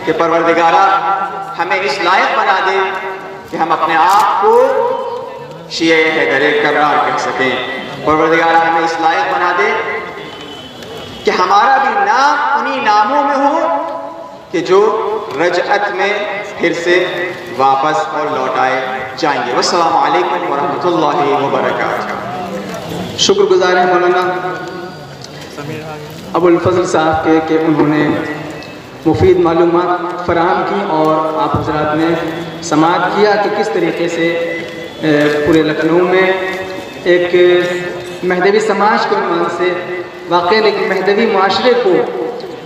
कि परवरदिगारा हमें इस लायक बना दे कि हम अपने आप को शिए हैदर कर्रार कह सकें। परवरदिगारा हमें इस लायक बना दे कि हमारा भी नाम उन्हीं नामों में हो कि जो रजअत में फिर से वापस और लौटाए जाएंगे। वस्सलामु अलैकुम वरहमतुल्लाहि वबरकातुहू। शुक्रगुजार है मौलाना अबुल फजल साहब के उन्होंने मुफीद मालूमात फराहम की और आप हजरात ने समाअत किया कि किस तरीके से पूरे लखनऊ में एक महदवी समाज के उन्वान से वाक़ई एक महदवी माशरे को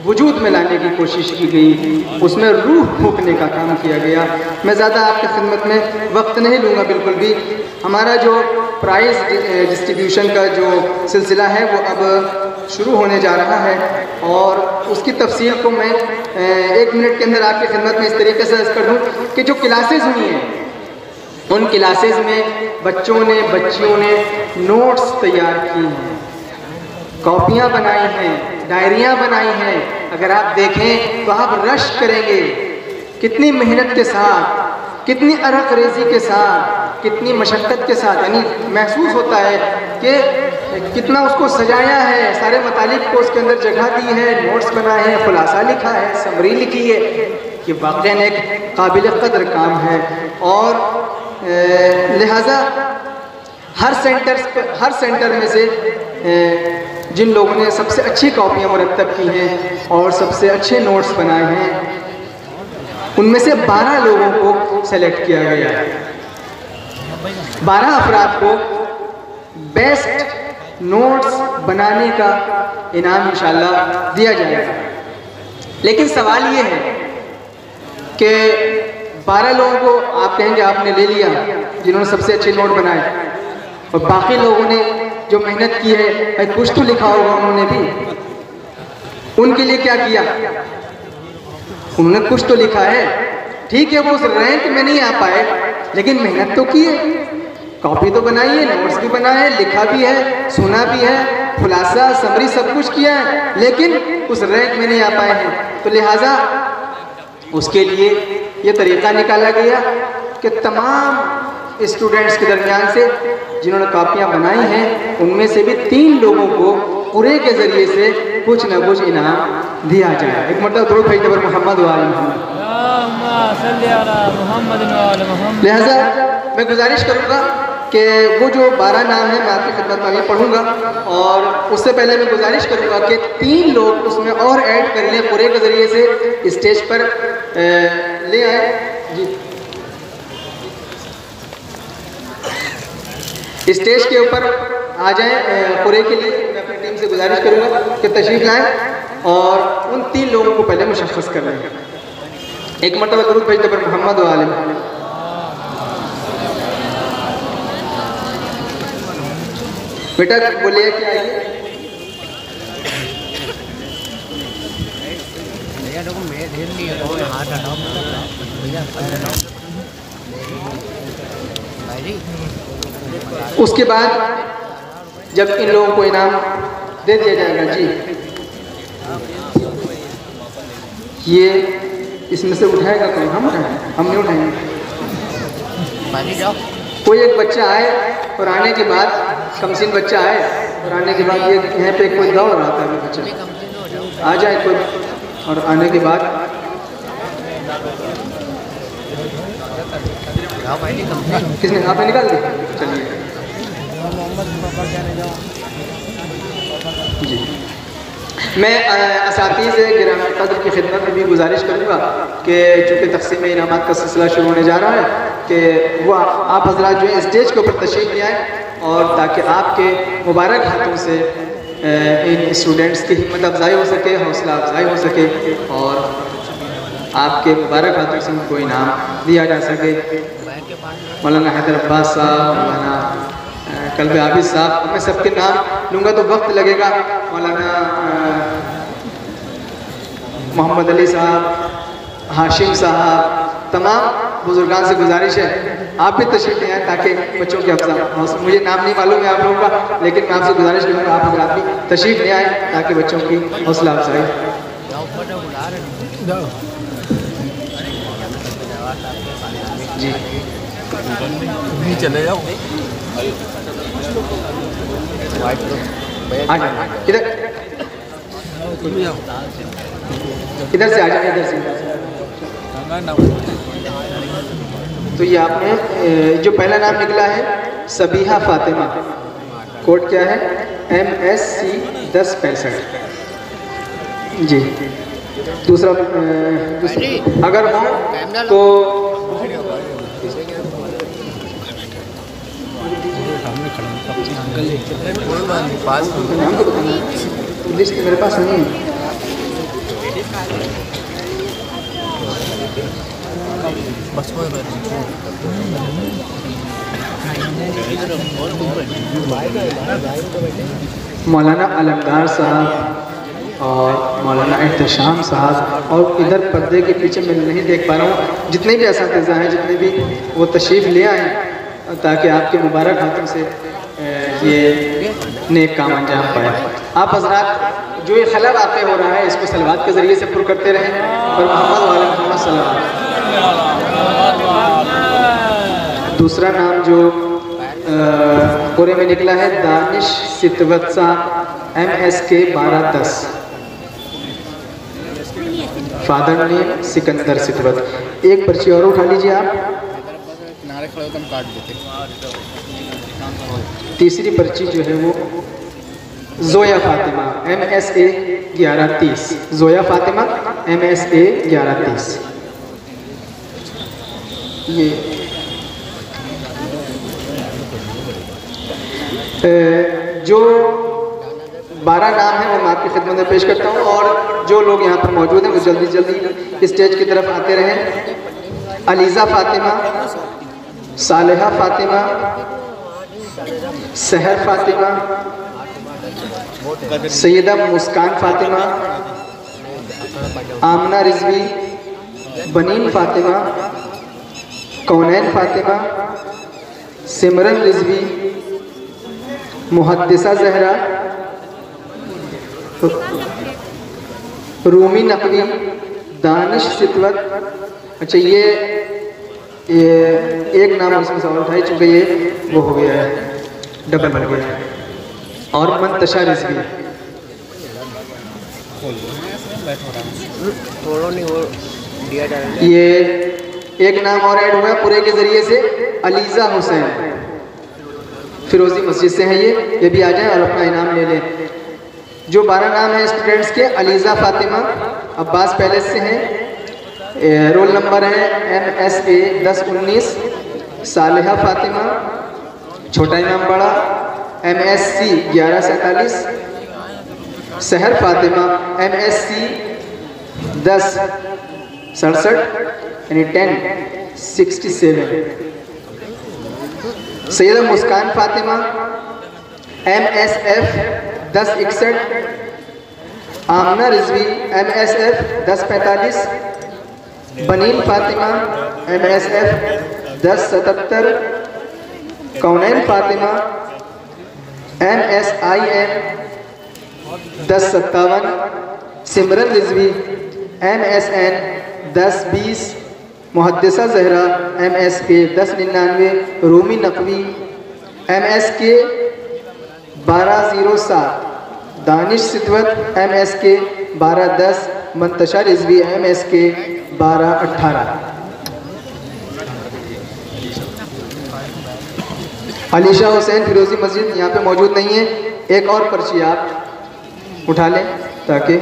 वजूद में लाने की कोशिश की गई, उसमें रूह फूंकने का काम किया गया। मैं ज़्यादा आपकी खिदमत में वक्त नहीं लूँगा बिल्कुल भी। हमारा जो प्राइज़ डिस्ट्रीब्यूशन का जो सिलसिला है वो अब शुरू होने जा रहा है और उसकी तफसील को मैं 1 मिनट के अंदर आपकी खिदमत में इस तरीके से अर्ज़ कर दूँ कि जो क्लासेस हुई हैं उन क्लासेस में बच्चों ने बच्चियों ने नोट्स तैयार किए हैं, कॉपियाँ बनाई हैं, डायरियाँ बनाई हैं। अगर आप देखें तो आप रश करेंगे कितनी मेहनत के साथ, कितनी अरक रेज़ी के साथ, कितनी मशक्क़त के साथ, यानी महसूस होता है कि कितना उसको सजाया है, सारे मतालिब को उसके अंदर जगह दी है, नोट्स बनाए हैं, खुलासा लिखा है, समरी लिखी है कि वाक़ई एक काबिल क़द्र काम है। और लिहाजा हर सेंटर में से जिन लोगों ने सबसे अच्छी कॉपियाँ मुरत्तब की हैं और सबसे अच्छे नोट्स बनाए हैं उनमें से 12 लोगों को सेलेक्ट किया गया है। 12 अफराद को बेस्ट नोट्स बनाने का इनाम इंशाअल्लाह दिया जाएगा। लेकिन सवाल ये है कि 12 लोगों को आप कहेंगे आपने ले लिया जिन्होंने सबसे अच्छे नोट बनाए, और बाकी लोगों ने जो मेहनत की है भाई कुछ तो लिखा होगा उन्होंने भी, उनके लिए क्या किया? उन्होंने कुछ तो लिखा है। ठीक है वो उस रैंक में नहीं आ पाए लेकिन मेहनत तो की है, कॉपी तो बनाई है, नोट्स भी बनाए हैं, लिखा भी है, सुना भी है, खुलासा समरी सब कुछ किया है, लेकिन उस रैंक में नहीं आ पाए हैं। तो लिहाजा उसके लिए ये तरीक़ा निकाला गया कि तमाम स्टूडेंट्स के दरमियान से जिन्होंने कॉपियाँ बनाई हैं उनमें से भी 3 लोगों को पूरे के ज़रिए से कुछ न कुछ इनाम दिया जाए। एक मतलब दुरूद भेज दो मोहम्मद वाले मोहम्मद। लिहाजा मैं गुजारिश करूँगा कि वो जो 12 नाम है मैं आपकी खिदमत में अभी पढ़ूँगा, और उससे पहले मैं गुजारिश करूँगा कि 3 लोग उसमें और ऐड कर लें, पूरे के ज़रिए से स्टेज पर ले आए जी। स्टेज के ऊपर आ जाएं पूरे के लिए। मैं अपनी टीम से गुजारिश करूँगा कि तशरीफ़ लाएं और उन 3 लोगों को पहले मुशख्खस कर लें। एक मरतबा दुरूद भेज दो मोहम्मद वाले। बेटा बोलिए क्या आइए। उसके बाद जब इन लोगों को इनाम दे दिया जाएगा जी, ये इसमें से उठाएगा कौन? हम उठाएंगे? हम नहीं उठाएंगे। कोई एक बच्चा आए और आने के बाद कमसीन बच्चा आए और आने के बाद ये यहाँ पे कोई दौड़ रहा था बच्चा आ जाए कोई, और आने के बाद किसने आपने निकाल दी? चलिए जी। मैं असातिज़ गिराम क़द्र की खिदमत में भी गुजारिश करूँगा कि चूँकि तक़सीम इनामात का सिलसिला शुरू होने जा रहा है कि वो आप हज़रात जो है स्टेज के ऊपर तशरीफ़ ले आए, और ताकि आपके मुबारक हाथों से इन स्टूडेंट्स की हिम्मत अफजाई हो सके, हौसला अफजाई हो सके, और आपके मुबारक हाथों से उनको इनाम दिया जा सके। मौलाना हैदर अब्बास साहब, मौलाना कल्ब आबिद साहब, मैं सबके नाम लूँगा तो वक्त लगेगा। मौलाना मोहम्मद अली साहब, हाशिम साहब, तमाम बुजुर्गान से गुजारिश है आप भी तशरीफ़ ले आएँ ताकि बच्चों की अफजा। मुझे नाम नहीं मालूम है आप लोगों का, लेकिन मैं आपसे गुजारिश करूँगा आप हज़रात भी तशरीफ़ ले आएँ ताकि बच्चों की हौसला अफजाई। जी नहीं चले जाओ आ जाओ इधर, इधर से आ जाए, इधर से। तो ये आपने जो पहला नाम निकला है सबीहा फातिमा, कोड क्या है MSC 1065 जी। दूसरा अगर हो तो नाम तो बताना, लिस्ट मेरे पास नहीं है। मौलाना अलमदार साहब और मौलाना एहतशाम साहब, और इधर पर्दे के पीछे मैं नहीं देख पा रहा हूँ, जितने भी असातिज़ा हैं, जितने भी वो तशरीफ़ ले आए ताकि आपके मुबारक हाथों से ये नेक काम अंजाम पाए। आप हज़रात जो ये खला वाक़ हो रहा है इसको सलवात के ज़रिए से पुर करते रहें और मोहम्मद वाले मोहम्मद सल्लल्लाहु। दूसरा नाम जो पूरे में निकला है दानिश सितवत साहब MSK 1210, फादर नेम सिकंदर सितवत। एक पर्ची और उठा लीजिए आप। तीसरी पर्ची जो है वो जोया फातिमा MSA 1130, जोया फातिमा MSA 1130। ये जो 12 नाम है वो मैं आपकी खिदमत में पेश करता हूँ, और जो लोग यहाँ पर मौजूद हैं वो जल्दी जल्दी स्टेज की तरफ आते रहें। अलीज़ा फातिमा, सालेहा फातिमा, सहर फातिमा, सैयदा मुस्कान फातिमा, आमना रिजवी, बनीन फातिमा, कौनैन फातिमा, सिमरन रिजवी, मुहद्दिसा जहरा, रूमी नकवी, दानिश सितवत। अच्छा ये एक नाम उसमें सवाल उठाई, चूँकि ये वो हो गया है, डबल हो गया है। और मंतशा रिजवी, ये एक नाम और ऐड हुआ पूरे के ज़रिए से, अलीज़ा हुसैन, फिरोजी मस्जिद से हैं ये भी आ जाएं और अपना इनाम ले लें। जो 12 नाम हैं स्टूडेंट्स के, अलीज़ा फातिमा अब्बास पैलेस से हैं, रोल नंबर है MSA 1019, सालेहा फातिमा छोटा इमाम बड़ा MSC 1147, सहर फातिमा MSC 1067 यानी 1067, सैयदा मुस्कान फातिमा MSF 1061, आमना Rizvi MSF 1045, बनीन Fatima MSF 1077, कौनैन Fatima MSIN 1057, सिमरन Rizvi MSN 1020, मुहद्दिसा Zahra MSK 1099, Rumi Naqvi MSK 1207, Danish सितवत MSK 1210, Mantasha Rizvi MSK 1218। Alisha Hussain फिरोजी मस्जिद यहाँ पे मौजूद नहीं है। एक और पर्ची आप उठा लें ताकि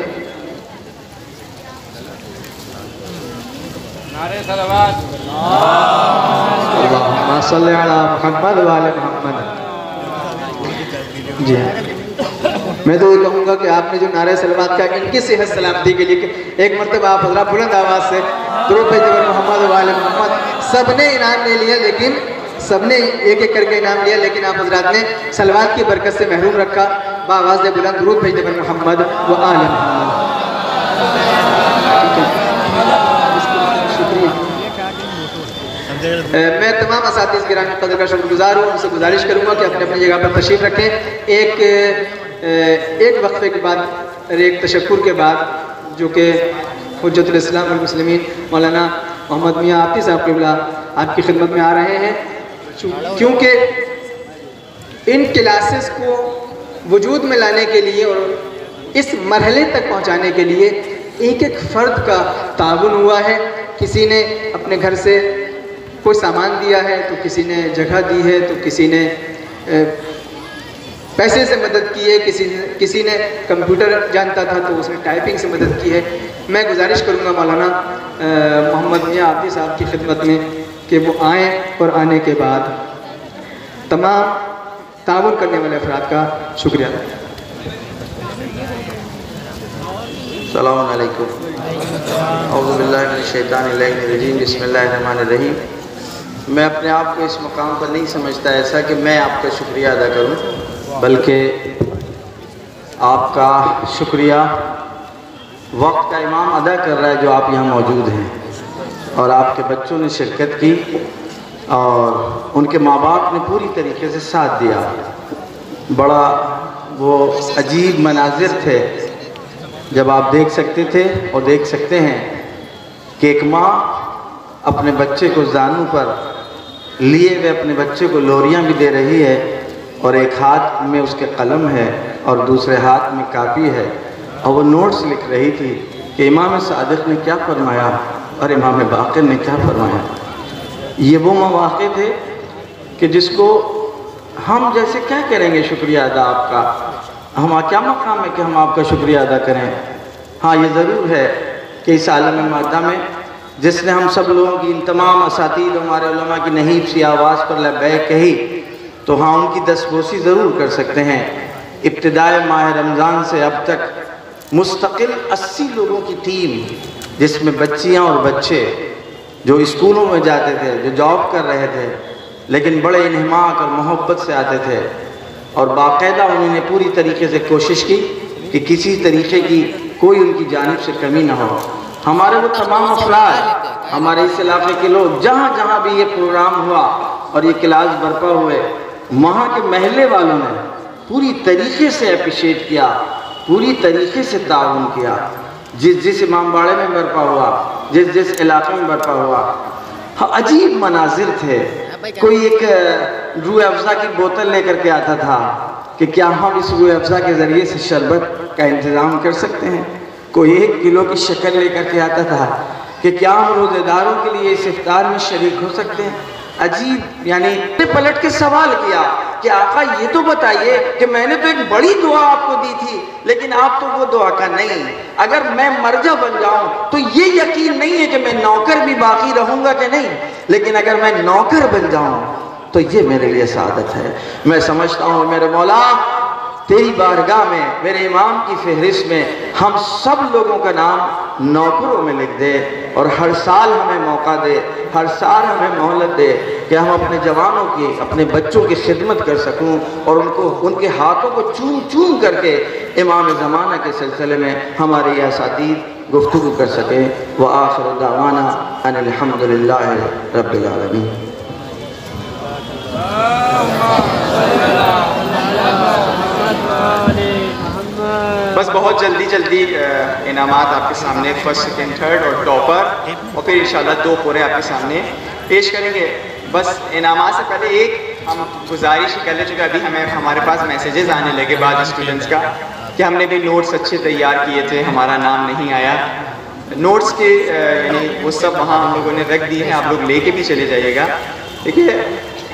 अल्लाहुम्मा सल्ली अला मुहम्मद व आले मुहम्मद। जी हाँ, मैं तो ये कहूँगा कि आपने जो नारे सलवात का इनकी सेहत सलामती के लिए एक मरतबा आप हज़रात बुलंद आवाज़ से दुरूद भेज दें मोहम्मद व आले मोहम्मद। सबने इनाम ले लिया, लेकिन सबने एक एक करके इनाम लिया, लेकिन आप हज़रात ने सलवात की बरकत से महरूम रखा। बावाज़ बुलंद दुरूद भेज दें मोहम्मद व आले मोहम्मद। मैं तमाम असातिज़ गिरामी क़द्र का शुक्रगुज़ार हूँ। उनसे गुजारिश करूँगा कि अपने अपनी जगह पर तशरीफ़ रखें। एक वक्फे के बाद, एक तशक्कुर के बाद, जो कि हुज्जतुल इस्लाम वल मुस्लिमीन मौलाना मोहम्मद मियाँ आफती साहब क़िबला आपकी खिदमत में आ रहे हैं, क्योंकि इन क्लासेस को वजूद में लाने के लिए और इस मरहले तक पहुंचाने के लिए एक एक फ़र्द का ताउन हुआ है। किसी ने अपने घर से कोई सामान दिया है, तो किसी ने जगह दी है, तो किसी ने पैसे से मदद की है, किसी ने कंप्यूटर जानता था तो उसने टाइपिंग से मदद की है। मैं गुजारिश करूँगा मौलाना मोहम्मद मियाँ आफती साहब की खिदमत में कि वो आएँ और आने के बाद तमाम ताउन करने वाले अफराद का शुक्रिया। अस्सलामु अलैकुम। औज़ु बिल्लाहि मिनश शैतानिर रजीम। बिस्मिल्लाहिर रहमानिर रहीम। मैं अपने आप को इस मकाम पर नहीं समझता ऐसा कि मैं आपका शुक्रिया अदा करूं, बल्कि आपका शुक्रिया वक्त का इमाम अदा कर रहा है जो आप यहाँ मौजूद हैं और आपके बच्चों ने शिरकत की और उनके माँ बाप ने पूरी तरीके से साथ दिया। बड़ा वो अजीब मनाजिर थे जब आप देख सकते थे और देख सकते हैं कि एक माँ अपने बच्चे को जानू पर लिए हुए अपने बच्चे को लोरियाँ भी दे रही है और एक हाथ में उसके कलम है और दूसरे हाथ में कापी है और वो नोट्स लिख रही थी कि इमाम सादिक ने क्या फरमाया और इमाम बाक़िर ने क्या फरमाया। ये वो मौक़े थे कि जिसको हम जैसे क्या करेंगे शुक्रिया अदा आपका, हम क्या मकाम है कि हम आपका शुक्रिया अदा करें। हाँ, ये ज़रूर है कि इस आलम मादा में जिसने हम सब लोगों की इन तमाम असातीद हमारे उलमा की नहीब सी आवाज़ पर लब्बैक कही, तो हाँ उनकी दस्तबोसी ज़रूर कर सकते हैं। इब्तिदाए माह रमज़ान से अब तक मुस्तकिल 80 लोगों की टीम, जिसमें बच्चियाँ और बच्चे जो स्कूलों में जाते थे, जो जॉब कर रहे थे, लेकिन बड़े इन्हिमाक और मोहब्बत से आते थे और बाकायदा उन्होंने पूरी तरीके से कोशिश की कि किसी तरीके की कोई उनकी जानिब से कमी ना हो। हमारे वो तमाम अफराद, हमारे इस इलाके के लोग, जहाँ जहाँ भी ये प्रोग्राम हुआ और ये क्लास बर्पा हुए, वहाँ के महल्ले वालों ने पूरी तरीके से अप्रिशिएट किया, पूरी तरीके से ताउन किया। जिस इमामबाड़े में बर्पा हुआ, जिस इलाके में बर्पा हुआ, हाँ अजीब मनाजिर थे। कोई एक रूह अफ़ज़ा की बोतल लेकर के आता था कि क्या हम इस रूह अफ़ज़ा के ज़रिए से शरबत का इंतज़ाम कर सकते हैं। कोई 1 किलो की शक्कर लेकर के आता था कि क्या हम रोज़ेदारों के लिए इस इफ्तार में शरीक हो सकते हैं। अजीब, यानी पलट के सवाल किया कि आका ये तो बताइए कि मैंने तो एक बड़ी दुआ आपको दी थी, लेकिन आप तो वो दुआ का नहीं। अगर मैं मर्जा बन जाऊं तो ये यकीन नहीं है कि मैं नौकर भी बाकी रहूंगा कि नहीं, लेकिन अगर मैं नौकर बन जाऊं तो ये मेरे लिए सादत है। मैं समझता हूँ मेरे मौला तेरी बारगाह में, मेरे इमाम की फहरिस्त में हम सब लोगों का नाम नौकरों में लिख दे और हर साल हमें मौका दे, हर साल हमें मोहलत दे कि हम अपने जवानों की, अपने बच्चों की खिदमत कर सकूं और उनको, उनके हाथों को चूम चूम करके इमाम ज़माना के सिलसिले में हमारे ये असातीद गुफ्तगू कर सकें। व आखिर दावाना अनिल हम्दुलिल्लाहि रब्बिल आलमीन। बस बहुत जल्दी इनामात आपके सामने, फर्स्ट सेकंड थर्ड और टॉपर, और फिर इंशाल्लाह 2 पूरे आपके सामने पेश करेंगे। बस इनामात से पहले एक हम गुजारिश कर ले चुके, अभी हमें हमारे पास मैसेजेस आने लगे बाद स्टूडेंट्स का कि हमने भी नोट्स अच्छे तैयार किए थे, हमारा नाम नहीं आया। नोट्स के यानी वो सब वहाँ हम लोगों ने रख दिए हैं, आप लोग लेके भी चले जाइएगा। देखिए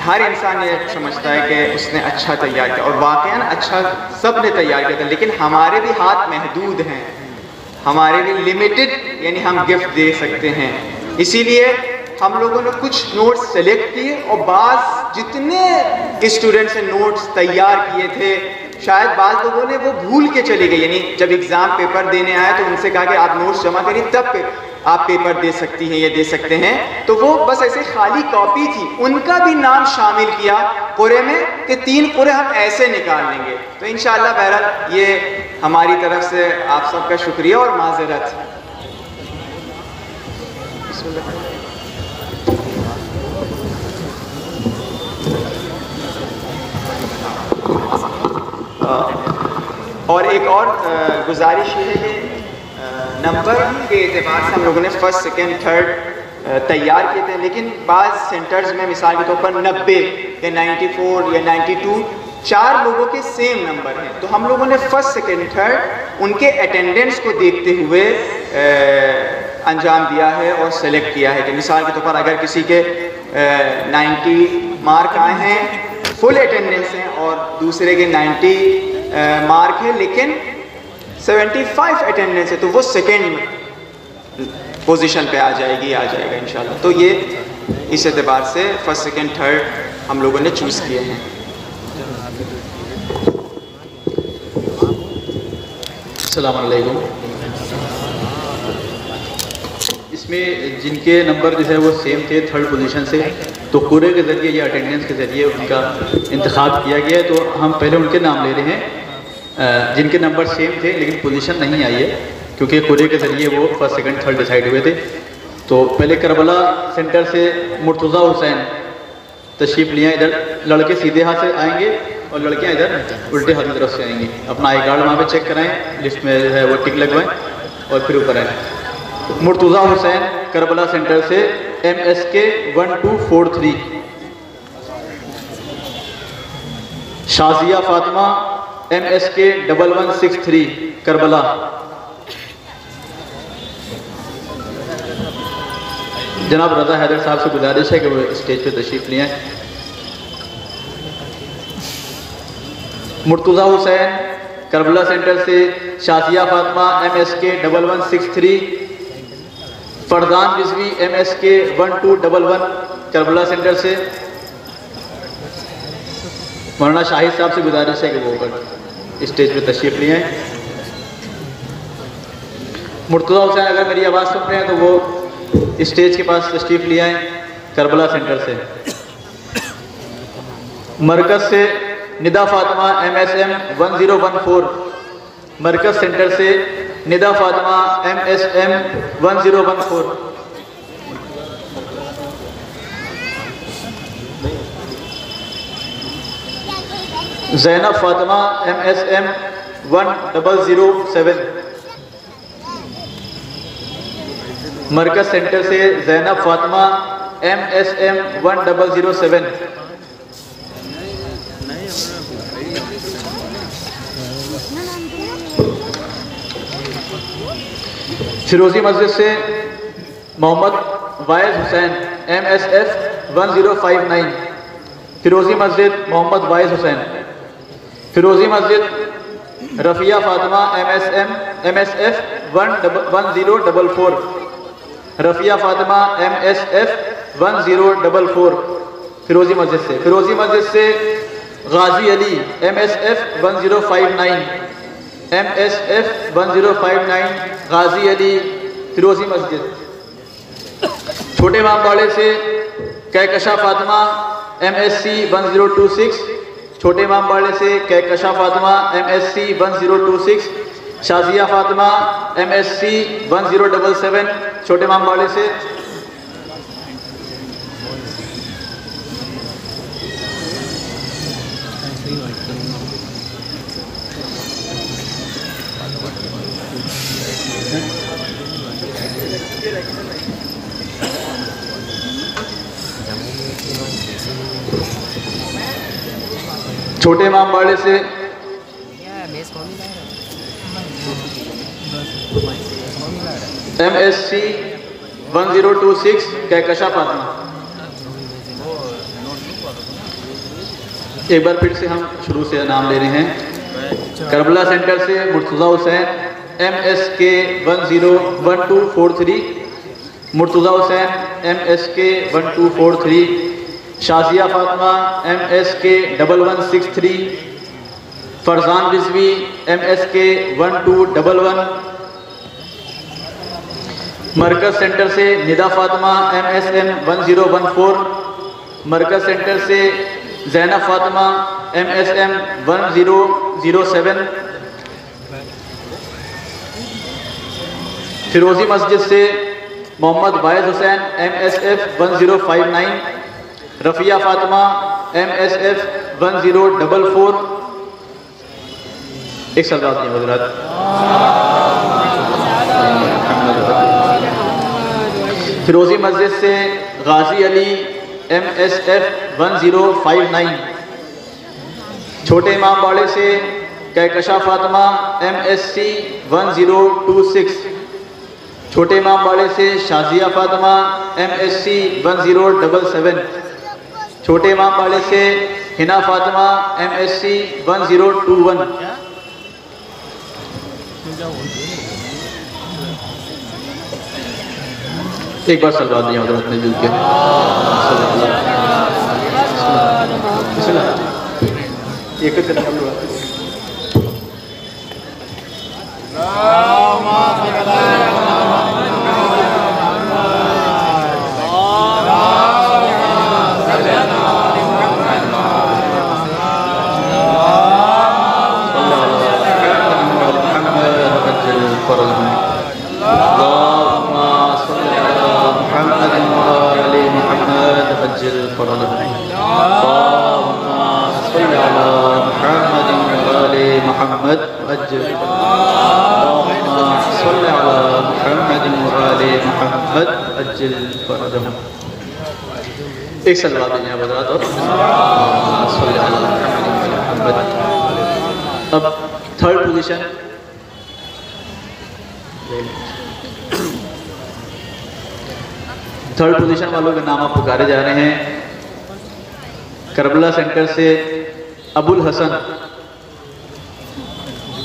हर इंसान ये समझता है कि उसने अच्छा तैयार किया और वाकई अच्छा सब ने तैयार किया था, लेकिन हमारे भी हाथ महदूद हैं, हमारे भी लिमिटेड, यानी हम गिफ्ट दे सकते हैं। इसीलिए हम लोगों ने कुछ नोट्स सेलेक्ट किए और बाज़ जितने स्टूडेंट्स ने नोट्स तैयार किए थे शायद बाज़ लोगों ने वो भूल के चले गए, यानी जब एग्ज़ाम पेपर देने आए तो उनसे कहा कि आप नोट्स जमा करिए तब आप पेपर दे सकती हैं, ये दे सकते हैं, तो वो बस ऐसे खाली कॉपी थी, उनका भी नाम शामिल किया पूरे में कि 3 पूरे हम ऐसे निकाल लेंगे। तो इंशाअल्लाह बहरहाल ये हमारी तरफ से आप सबका शुक्रिया और माज़रत। और एक और गुजारिश ये है कि नंबर के एतबार से हम लोगों ने फर्स्ट सेकेंड थर्ड तैयार किए थे, लेकिन बाज़ सेंटर्स में मिसाल के तौर पर 90 या 94 या 92 4 लोगों के सेम नंबर हैं। तो हम लोगों ने फर्स्ट सेकेंड थर्ड उनके अटेंडेंस को देखते हुए अंजाम दिया है और सेलेक्ट किया है कि मिसाल के तौर पर अगर किसी के 90 मार्क आए हैं, फुल अटेंडेंस हैं, और दूसरे के 90 मार्क है लेकिन 75 अटेंडेंस है, तो वो सेकेंड पोजीशन पे आ जाएगा इंशाल्लाह। तो ये इस एतबार से फर्स्ट सेकेंड थर्ड हम लोगों ने चूज़ किए हैं। अस्सलाम वालेकुम। इसमें जिनके नंबर जो है वो सेम थे थर्ड पोजीशन से, तो कोरे के ज़रिए या अटेंडेंस के ज़रिए उनका इंतखाब किया गया है। तो हम पहले उनके नाम ले रहे हैं जिनके नंबर सेम थे लेकिन पोजीशन नहीं आई है, क्योंकि कोरे के ज़रिए वो फर्स्ट सेकंड थर्ड डिसाइड हुए थे। तो पहले करबला सेंटर से मुर्तज़ा हुसैन तशरीफ़ लिया। इधर लड़के सीधे हाथ से आएंगे और लड़कियां इधर उल्टे हाथ की तरफ से आएंगी। अपना आई कार्ड वहाँ पे चेक कराएं, लिस्ट में जो है वो टिक लगवाएं और फिर ऊपर आएँ। मुर्तज़ा हुसैन करबला सेंटर से MSK 1243। Shazia Fatima MSK 1163 Karbala. जनाब रज़ा हैदर साहब से गुजारिश है कि वो स्टेज पे तशरीफ़ लिए। मुर्तज़ा हुसैन करबला सेंटर से Shazia Fatima MSK 1163। Fardan Rizvi MSK 1211 Karbala centre से। मौलाना शाहिद साहब से गुजारिश है कि वो ऊपर स्टेज पे तशरीफ़ लिए। मुर्तज़ा हुसैन अगर मेरी आवाज़ सुन रहे हैं तो वो स्टेज के पास तशरीफ़ ले आए करबला सेंटर से। मरकज़ से निदा फातिमा MSM 1014। मरकज़ सेंटर से निदा फातिमा MSM 1014। ज़ैनब फातिमा MSM 1007। मरकज़ सेंटर से ज़ैनब फातिमा MSM 1007। फिरोजी मस्जिद से मोहम्मद वाइज हुसैन MSF 1059। फिरोजी मस्जिद मोहम्मद वाइज हुसैन। फिरोजी मस्जिद रफ़िया फातिमा MSF 1044। रफ़िया फातिमा MSF 1044 फिरोजी मस्जिद से। फिरोजी मस्जिद से गाजी अली MSF 1059। MSF 1059 गाजी अली फिरोजी मस्जिद। छोटे इमामबाड़े से कहकशा फातिमा MSC 1026। छोटे इमामबाड़े से कहकशा फातिमा MSC 1026। शाजिया फातिमा MSC 1077 छोटे इमामबाड़े से। छोटे इमामबाड़े से MSC 1026 कहकशा फातिमा। एक बार फिर से हम शुरू से नाम ले रहे हैं। करबला सेंटर से Murtaza Hussain MSK 101243। Murtaza Hussain MSK 1243। Shazia Fatima MSK 1163। Farzan Rizvi MSK 1211। मरकज़ सेंटर से निदा फातिमा MSM 1014। मरकज़ सेंटर से ज़ैनब फातिमा MSM 1007। फिरोजी मस्जिद से Mohammad wise Hussain MSF 1059। Rafia Fatima MSF 1044। एक सलात नहीं हज़रात। फिरोज़ी मस्जिद से गाजी अली MSF 1059। छोटे इमाम बाड़े से कहकशा फातिमा MSC 1026। छोटे इमाम बाड़े से शाजिया फातिमा MSC 1077। छोटे इमाम बाड़े से हिना फातिमा MSC 1021। एक बार सलवात दिया हज़रत ने मिल के। एक एक सलवात दीजिए हज़रत और अब थर्ड पोजीशन। थर्ड पोजीशन वालों के नाम पुकारे जा रहे हैं। करबला सेंटर से अबुल हसन,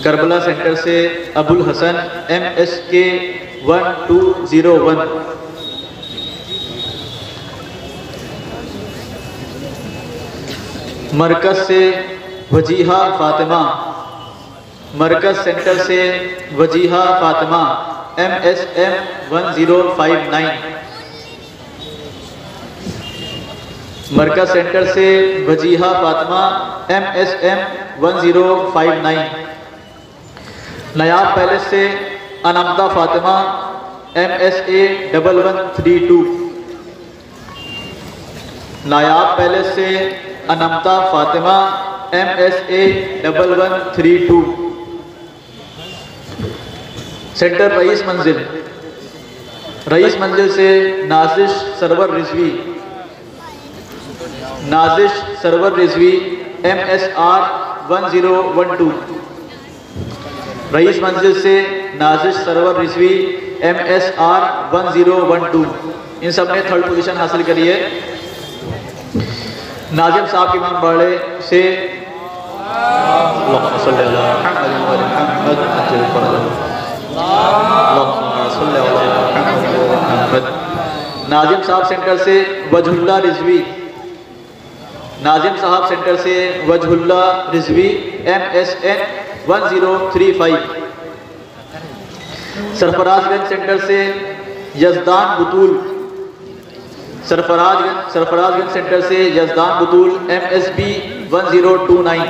करबला सेंटर से अबुल हसन MSK 1201। मरकज से वजीहा फातिमा, मरकज सेंटर से वजीहा फातिमा MSM 1059। मरकज सेंटर से वजीहा फातिमा MSM 1059। नयाब पैलेस से अनमदा फातिमा MSA 1132। नायाब पैलेस से अनमता फातिमा MSA 1132। सेंटर रईस मंजिल, रईस मंजिल से नाजिश सरवर रिजवी, नाजिश सरवर रिजवी MSR 1012। रईस मंजिल से नाजिश सरवर रिजवी MSR 1012। इन सब ने थर्ड पोजीशन हासिल करी है। नाजिम साहब के इमाम बाड़े से नाजिम साहब सेंटर से वजहुल्ला रिजवी, नाजिम साहब सेंटर से वजहुल्ला रिजवी MSN 1035। सरफराजगंज सेंटर से यजदान बुतूल, सरफराजगंज सेंटर से यजदान बुतूल MSB 1029।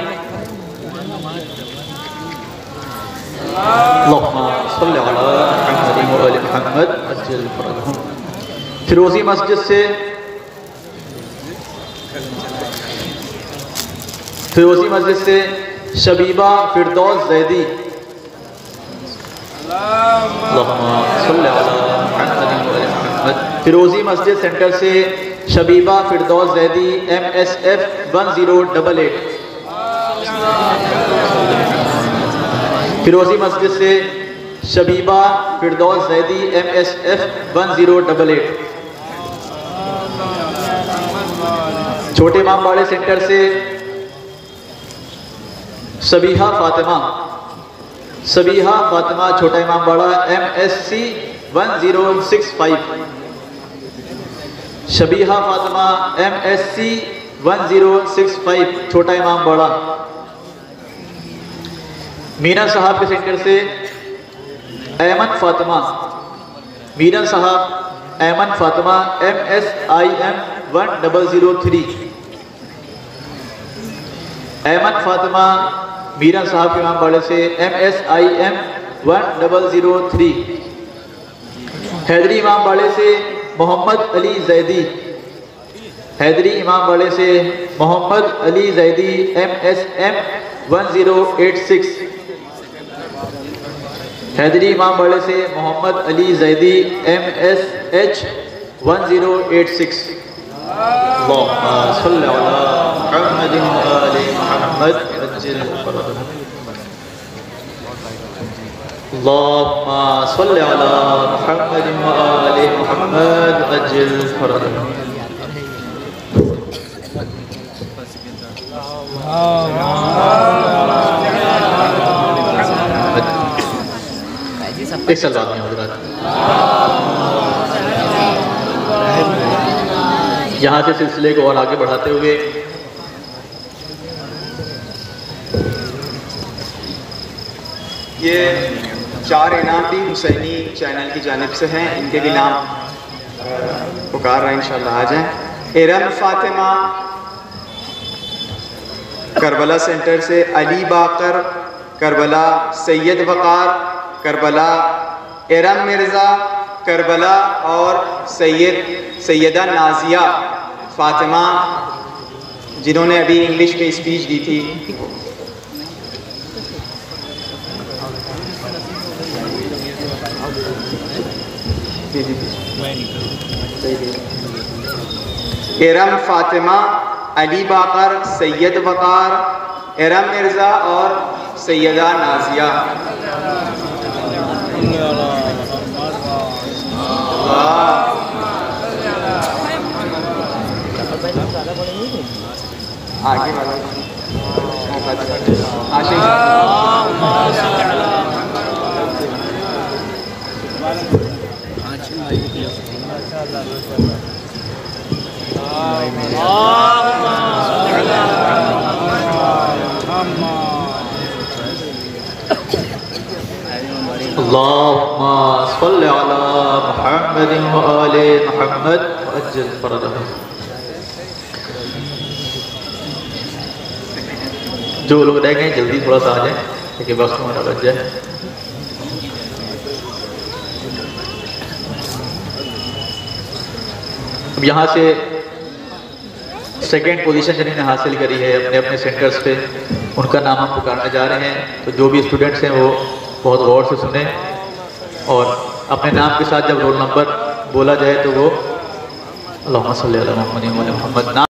फिरोजी मस्जिद से शबीबा फिरदौस जैदी, फिरोजी मस्जिद सेंटर से शबीबा फिरदौस जैदी MSF 1088। फिरोजी मस्जिद से शबीबा फिरदौस जैदी MSF 1088। छोटे इमाम बाड़े सेंटर से सबीहा फातिमा, सबीहा फातिमा छोटा इमाम बाड़ा MSC 1065। शबीहा फातिमा MSC 1065 छोटा इमाम बाड़ा। मीना साहब के सेंटर से ऐमन फातिमा, मीना साहब ऐमन फातिमा MSIM 1003। ऐमन फातिमा मीरा साहब के इमाम बाड़े से MSIM 1003। हैदरी इमाम बाड़े से मोहम्मद अली जैदी, हैदरी इमाम बाड़े से मोहम्मद अली जैदी MSM 1086। हैदरी इमाम बाड़े से मोहम्मद अली जैदी MSH 1086 अल्लाहुम्मा सल्लि अला मुहम्मदिन व आलि मुहम्मद अज्जिल फरजहु अल्लाहुम्मा सल्लि अला मुहम्मदिन व आलि मुहम्मद अज्जिल फरजहु। एक साल बाद में हजरत यहाँ से सिलसिले को और आगे बढ़ाते हुए ये 4 इनाम भी हुसैनी चैनल की जानिब से हैं, इनके भी नाम पुकार रहे हैं, इंशाल्लाह आ जाएं। इरम फातिमा करबला सेंटर से, अली बाकर करबला, सैयद वकार करबला, इरम मिर्ज़ा करबला और सैयदा नाजिया फातिमा जिन्होंने अभी इंग्लिश में स्पीच दी थी। इरम फातिमा, अली बाकर, सैयद वकार, इरम मिर्ज़ा और सैयदा नाजिया। आगे वाला अल्लाहुम्मा सल्लि अला मुहम्मदिन व आलि मुहम्मद अज्जिल फरजहु। जो लोग रह गए जल्दी थोड़ा सा आ जाए क्योंकि वक्त हमारा बच जाए। अब यहाँ से सेकंड पोजीशन जिन्होंने हासिल करी है अपने अपने सेंटर्स पे, उनका नाम हम पुकारने जा रहे हैं। तो जो भी स्टूडेंट्स हैं वो बहुत गौर से सुने और अपने नाम के साथ जब रोल नंबर बोला जाए तो वो अल्लाहुम्मा सल्लि अला मुहम्मदिन व आलि मुहम्मद